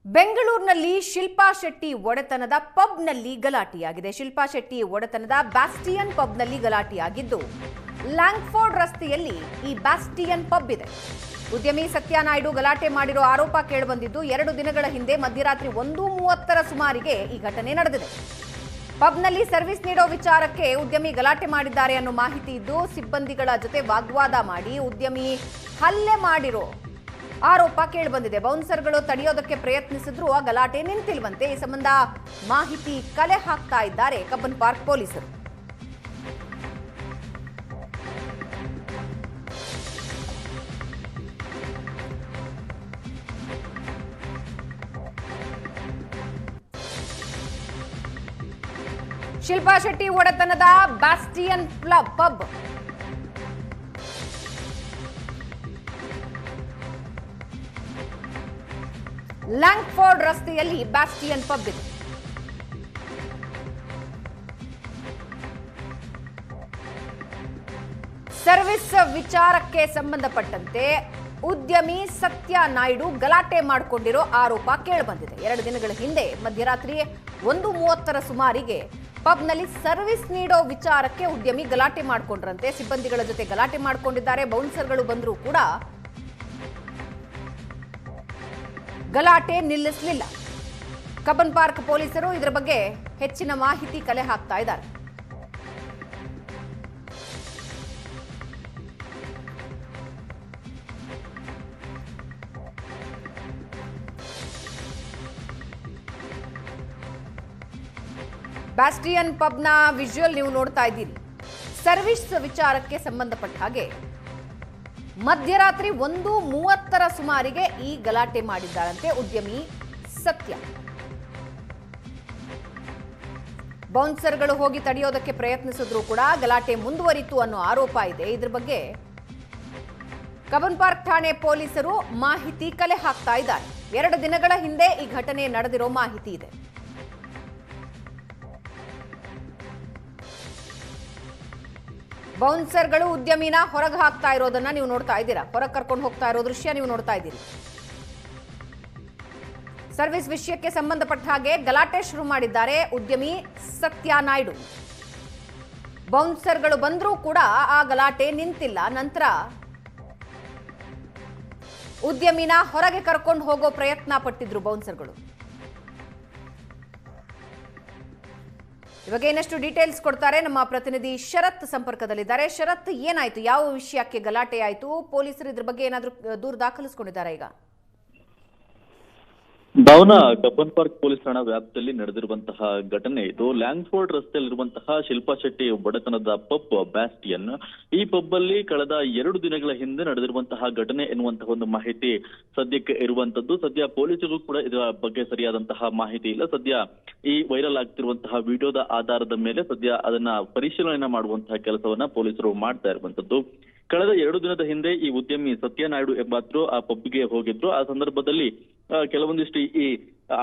ಬೆಂಗಳೂರಿನಲ್ಲಿ ಶಿಲ್ಪಾ ಶೆಟ್ಟಿ ಒಡೆತನದ ಪಬ್ನಲ್ಲಿ ಗಲಾಟೆಯಾಗಿದೆ. ಶಿಲ್ಪಾ ಶೆಟ್ಟಿ ಒಡೆತನದ ಬ್ಯಾಸ್ಟಿಯನ್ ಪಬ್ನಲ್ಲಿ ಗಲಾಟೆಯಾಗಿದ್ದು, ಲ್ಯಾಂಗ್ಫೋರ್ಡ್ ರಸ್ತೆಯಲ್ಲಿ ಈ ಬ್ಯಾಸ್ಟಿಯನ್ ಪಬ್ ಇದೆ. ಉದ್ಯಮಿ ಸತ್ಯನಾಯ್ಡು ಗಲಾಟೆ ಮಾಡಿರೋ ಆರೋಪ ಕೇಳಿಬಂದಿದ್ದು, 2 ದಿನಗಳ ಹಿಂದೆ ಮಧ್ಯರಾತ್ರಿ 1:30 ಸುಮಾರಿಗೆ ಈ ಘಟನೆ ನಡೆದಿದೆ. ಪಬ್ನಲ್ಲಿ ಸರ್ವಿಸ್ ನೀಡೋ ವಿಚಾರಕ್ಕೆ ಉದ್ಯಮಿ ಗಲಾಟೆ ಮಾಡಿದ್ದಾರೆ ಅನ್ನೋ ಮಾಹಿತಿ ಇದ್ದು, ಸಿಬ್ಬಂದಿಗಳ ಜೊತೆ ವಾಗ್ವಾದ ಮಾಡಿ ಉದ್ಯಮಿ ಹಲ್ಲೆ ಮಾಡಿರೋ ಆರೋಪ ಕೇಳಿಬಂದಿದೆ. ಬೌನ್ಸರ್ಗಳು ತಡೆಯೋದಕ್ಕೆ ಪ್ರಯತ್ನಿಸಿದ್ರು, ಆ ಗಲಾಟೆ ನಿಂತಿಲ್ವಂತೆ. ಈ ಸಂಬಂಧ ಮಾಹಿತಿ ಕಲೆ ಹಾಕ್ತಾ ಇದ್ದಾರೆ ಕಬ್ಬನ್ ಪಾರ್ಕ್ ಪೊಲೀಸರು. ಶಿಲ್ಪಾ ಶೆಟ್ಟಿ ಒಡೆತನದ ಬ್ಯಾಸ್ಟಿಯನ್ ಪಬ್ ಲ್ಯಾಂಗ್ಫೋರ್ಡ್ ರಸ್ತೆಯಲ್ಲಿ ಬ್ಯಾಸ್ಟಿಯನ್ ಪಬ್ ಇದೆ. ಸರ್ವಿಸ್ ವಿಚಾರಕ್ಕೆ ಸಂಬಂಧಪಟ್ಟಂತೆ ಉದ್ಯಮಿ ಸತ್ಯನಾಯ್ಡು ಗಲಾಟೆ ಮಾಡಿಕೊಂಡಿರೋ ಆರೋಪ ಕೇಳಿಬಂದಿದೆ. 2 ದಿನಗಳ ಹಿಂದೆ ಮಧ್ಯರಾತ್ರಿ 1:30 ಸುಮಾರಿಗೆ ಪಬ್ನಲ್ಲಿ ಸರ್ವಿಸ್ ನೀಡೋ ವಿಚಾರಕ್ಕೆ ಉದ್ಯಮಿ ಗಲಾಟೆ ಮಾಡಿಕೊಂಡ್ರಂತೆ. ಸಿಬ್ಬಂದಿಗಳ ಜೊತೆ ಗಲಾಟೆ ಮಾಡಿಕೊಂಡಿದ್ದಾರೆ. ಬೌನ್ಸರ್ಗಳು ಬಂದರೂ ಕೂಡ ಗಲಾಟೆ ನಿಲ್ಲಿಸಲಿಲ್ಲ. ಕಬ್ಬನ್ ಪಾರ್ಕ್ ಪೊಲೀಸರು ಇದರ ಬಗ್ಗೆ ಹೆಚ್ಚಿನ ಮಾಹಿತಿ ಕಲೆ ಹಾಕ್ತಾ ಇದ್ದಾರೆ. ಬ್ಯಾಸ್ಟಿಯನ್ ಪಬ್ನ ವಿಜುವಲ್ ನೀವು ನೋಡ್ತಾ ಇದ್ದೀರಿ. ಸರ್ವಿಸ್ ವಿಚಾರಕ್ಕೆ ಸಂಬಂಧಪಟ್ಟ ಹಾಗೆ ಮಧ್ಯರಾತ್ರಿ 1:30 ಸುಮಾರಿಗೆ ಈ ಗಲಾಟೆ ಮಾಡಿದ್ದಾರಂತೆ ಉದ್ಯಮಿ ಸತ್ಯ. ಬೌನ್ಸರ್ಗಳು ಹೋಗಿ ತಡೆಯೋದಕ್ಕೆ ಪ್ರಯತ್ನಿಸಿದ್ರು ಕೂಡ ಗಲಾಟೆ ಮುಂದುವರಿತು ಅನ್ನೋ ಆರೋಪ ಇದೆ. ಇದ್ರ ಬಗ್ಗೆ ಕಬ್ಬನ್ ಪಾರ್ಕ್ ಠಾಣೆ ಪೊಲೀಸರು ಮಾಹಿತಿ ಕಲೆ ಹಾಕ್ತಾ ಇದ್ದಾರೆ. 2 ದಿನಗಳ ಹಿಂದೆ ಈ ಘಟನೆ ನಡೆದಿರೋ ಮಾಹಿತಿ ಇದೆ. ಬೌನ್ಸರ್ಗಳು ಉದ್ಯಮಿನ ಹೊರಗೆ ಹಾಕ್ತಾ ಇರೋದನ್ನ ನೀವು ನೋಡ್ತಾ ಇದ್ದೀರಾ. ಹೊರಗೆ ಕರ್ಕೊಂಡು ಹೋಗ್ತಾ ಇರೋ ದೃಶ್ಯ ನೀವು ನೋಡ್ತಾ ಇದ್ದೀರಿ. ಸರ್ವಿಸ್ ವಿಷಯಕ್ಕೆ ಸಂಬಂಧಪಟ್ಟ ಹಾಗೆ ಗಲಾಟೆ ಶುರು ಮಾಡಿದ್ದಾರೆ ಉದ್ಯಮಿ ಸತ್ಯನಾಯ್ಡು. ಬೌನ್ಸರ್ಗಳು ಬಂದರೂ ಕೂಡ ಆ ಗಲಾಟೆ ನಿಂತಿಲ್ಲ. ನಂತರ ಉದ್ಯಮಿನ ಹೊರಗೆ ಕರ್ಕೊಂಡು ಹೋಗೋ ಪ್ರಯತ್ನ ಪಟ್ಟಿದ್ರು ಬೌನ್ಸರ್ಗಳು. ಇವಾಗ ಇನ್ನಷ್ಟು ಡೀಟೇಲ್ಸ್ ಕೊಡ್ತಾರೆ ನಮ್ಮ ಪ್ರತಿನಿಧಿ ಶರತ್ ಸಂಪರ್ಕದಲ್ಲಿದ್ದಾರೆ. ಶರತ್, ಏನಾಯ್ತು? ಯಾವ ವಿಷಯಕ್ಕೆ ಗಲಾಟೆ ಆಯ್ತು? ಪೊಲೀಸರು ಇದ್ರ ಬಗ್ಗೆ ಏನಾದ್ರೂ ದೂರು ದಾಖಲಿಸಿಕೊಂಡಿದ್ದಾರೆ ಈಗ? ಭಾವನಾ, ಕಬ್ಬನ್ ಪಾರ್ಕ್ ಪೊಲೀಸ್ ಠಾಣಾ ವ್ಯಾಪ್ತಿಯಲ್ಲಿ ನಡೆದಿರುವಂತಹ ಘಟನೆ ಇದು. ಲ್ಯಾಂಗ್ಫೋರ್ಡ್ ರಸ್ತೆಯಲ್ಲಿರುವಂತಹ ಶಿಲ್ಪಾ ಶೆಟ್ಟಿ ಒಡೆತನದ ಪಬ್ ಬ್ಯಾಸ್ಟಿಯನ್. ಈ ಪಬ್ ಅಲ್ಲಿ ಕಳೆದ 2 ದಿನಗಳ ಹಿಂದೆ ನಡೆದಿರುವಂತಹ ಘಟನೆ ಎನ್ನುವಂತಹ ಒಂದು ಮಾಹಿತಿ ಸದ್ಯಕ್ಕೆ ಇರುವಂತದ್ದು. ಸದ್ಯ ಪೊಲೀಸರು ಕೂಡ ಇದರ ಬಗ್ಗೆ ಸರಿಯಾದಂತಹ ಮಾಹಿತಿ ಇಲ್ಲ. ಸದ್ಯ ಈ ವೈರಲ್ ಆಗ್ತಿರುವಂತಹ ವಿಡಿಯೋದ ಆಧಾರದ ಮೇಲೆ ಸದ್ಯ ಅದನ್ನ ಪರಿಶೀಲನೆ ಮಾಡುವಂತಹ ಕೆಲಸವನ್ನ ಪೊಲೀಸರು ಮಾಡ್ತಾ ಇರುವಂತದ್ದು. ಕಳೆದ 2 ದಿನದ ಹಿಂದೆ ಈ ಉದ್ಯಮಿ ಸತ್ಯನಾಯ್ಡು ಎಂಬಾತರು ಆ ಪಬ್ಗೆ ಹೋಗಿದ್ರು. ಆ ಸಂದರ್ಭದಲ್ಲಿ ಕೆಲವೊಂದಿಷ್ಟು ಈ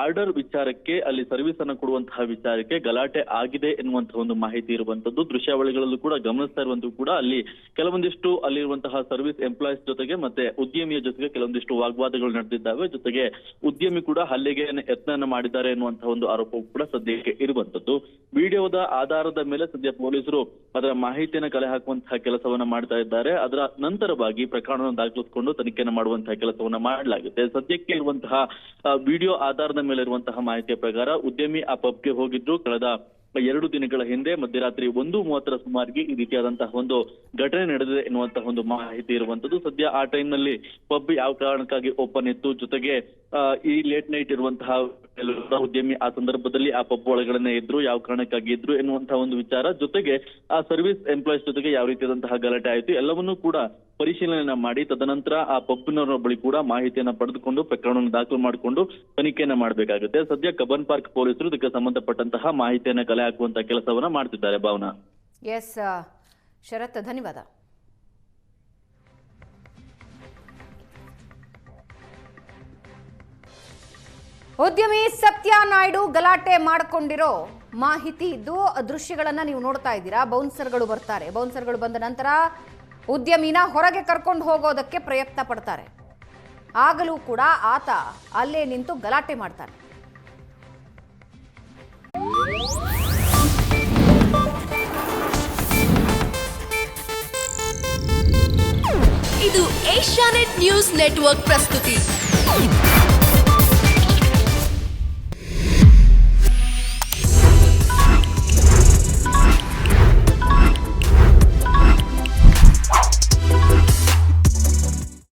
ಆರ್ಡರ್ ವಿಚಾರಕ್ಕೆ, ಅಲ್ಲಿ ಸರ್ವಿಸ್ ಅನ್ನು ಕೊಡುವಂತಹ ವಿಚಾರಕ್ಕೆ ಗಲಾಟೆ ಆಗಿದೆ ಎನ್ನುವಂತಹ ಒಂದು ಮಾಹಿತಿ ಇರುವಂತದ್ದು. ದೃಶ್ಯಾವಳಿಗಳಲ್ಲೂ ಕೂಡ ಗಮನಿಸ್ತಾ ಇರುವಂತೂ ಕೂಡ ಅಲ್ಲಿ ಕೆಲವೊಂದಿಷ್ಟು ಅಲ್ಲಿರುವಂತಹ ಸರ್ವಿಸ್ ಎಂಪ್ಲಾಯೀಸ್ ಜೊತೆಗೆ ಮತ್ತೆ ಉದ್ಯಮಿಯ ಜೊತೆಗೆ ಕೆಲವೊಂದಿಷ್ಟು ವಾಗ್ವಾದಗಳು ನಡೆದಿದ್ದಾವೆ. ಜೊತೆಗೆ ಉದ್ಯಮಿ ಕೂಡ ಹಲ್ಲೆಗೆ ಯತ್ನ ಮಾಡಿದ್ದಾರೆ ಎನ್ನುವಂತಹ ಒಂದು ಆರೋಪವೂ ಕೂಡ ಸದ್ಯಕ್ಕೆ ಇರುವಂತದ್ದು. ವಿಡಿಯೋದ ಆಧಾರದ ಮೇಲೆ ಸದ್ಯ ಪೊಲೀಸರು ಅದರ ಮಾಹಿತಿಯನ್ನು ಕಲೆ ಹಾಕುವಂತಹ ಕೆಲಸವನ್ನ ಮಾಡ್ತಾ ಇದ್ದಾರೆ. ಅದರ ನಂತರವಾಗಿ ಪ್ರಕರಣವನ್ನು ದಾಖಲಿಸಿಕೊಂಡು ತನಿಖೆಯನ್ನು ಮಾಡುವಂತಹ ಕೆಲಸವನ್ನ ಮಾಡಲಾಗುತ್ತೆ. ಸದ್ಯಕ್ಕೆ ಇರುವಂತಹ ವಿಡಿಯೋ ಆಧಾರದ ಮೇಲೆ ಇರುವಂತಹ ಮಾಹಿತಿಯ ಪ್ರಕಾರ ಉದ್ಯಮಿ ಆ ಪಬ್ಗೆ ಹೋಗಿದ್ರು. ಕಳೆದ 2 ದಿನಗಳ ಹಿಂದೆ ಮಧ್ಯರಾತ್ರಿ 1:30 ಸುಮಾರಿಗೆ ಈ ರೀತಿಯಾದಂತಹ ಒಂದು ಘಟನೆ ನಡೆದಿದೆ ಎನ್ನುವಂತಹ ಒಂದು ಮಾಹಿತಿ ಇರುವಂತದ್ದು. ಸದ್ಯ ಆ ಟೈಮ್ ನಲ್ಲಿ ಪಬ್ ಯಾವ ಕಾರಣಕ್ಕಾಗಿ ಓಪನ್ ಇತ್ತು, ಜೊತೆಗೆ ಈ ಲೇಟ್ ನೈಟ್ ಇರುವಂತಹ ಉದ್ಯಮಿ ಆ ಸಂದರ್ಭದಲ್ಲಿ ಆ ಪಬ್ ಒಳಗಡೆ ಇದ್ರು, ಯಾವ ಕಾರಣಕ್ಕಾಗಿ ಇದ್ರು ಎನ್ನುವಂತಹ ಒಂದು ವಿಚಾರ, ಜೊತೆಗೆ ಆ ಸರ್ವಿಸ್ ಎಂಪ್ಲಾಯೀಸ್ ಜೊತೆಗೆ ಯಾವ ರೀತಿಯಾದಂತಹ ಗಲಾಟೆ ಆಯಿತು ಎಲ್ಲವನ್ನೂ ಕೂಡ ಪರಿಶೀಲನೆ ಮಾಡಿ ತದನಂತರ ಆ ಪಬ್ನವರ ಬಳಿ ಕೂಡ ಮಾಹಿತಿಯನ್ನ ಪಡೆದುಕೊಂಡು ಪ್ರಕರಣವನ್ನು ದಾಖಲು ಮಾಡಿಕೊಂಡು ತನಿಖೆಯನ್ನ ಮಾಡಬೇಕಾಗುತ್ತೆ. ಸದ್ಯ ಕಬ್ಬನ್ ಪಾರ್ಕ್ ಪೊಲೀಸರು ಇದಕ್ಕೆ ಸಂಬಂಧಪಟ್ಟಂತಹ ಮಾಹಿತಿಯನ್ನ ಕಲೆ ಹಾಕುವಂತಹ ಕೆಲಸವನ್ನ ಮಾಡ್ತಿದ್ದಾರೆ. ಭಾವನಾ. ಎಸ್ ಶರತ್, ಧನ್ಯವಾದ. ಉದ್ಯಮಿ ಸತ್ಯನಾಯ್ಡು ಗಲಾಟೆ ಮಾಡಿಕೊಂಡಿರೋ ಮಾಹಿತಿ ಇದ್ದು ದೃಶ್ಯಗಳನ್ನ ನೀವು ನೋಡ್ತಾ ಇದ್ದೀರಾ. ಬೌನ್ಸರ್ಗಳು ಬರ್ತಾರೆ. ಬೌನ್ಸರ್ಗಳು ಬಂದ ನಂತರ ಉದ್ಯಮಿನ ಹೊರಗೆ ಕರ್ಕೊಂಡು ಹೋಗೋದಕ್ಕೆ ಪ್ರಯತ್ನ ಪಡ್ತಾರೆ. ಆಗಲೂ ಕೂಡ ಆತ ಅಲ್ಲೇ ನಿಂತು ಗಲಾಟೆ ಮಾಡ್ತಾನೆ. ಇದು ಏಷ್ಯಾನೆಟ್ ನ್ಯೂಸ್ ನೆಟ್ವರ್ಕ್ ಪ್ರಸ್ತುತಿ.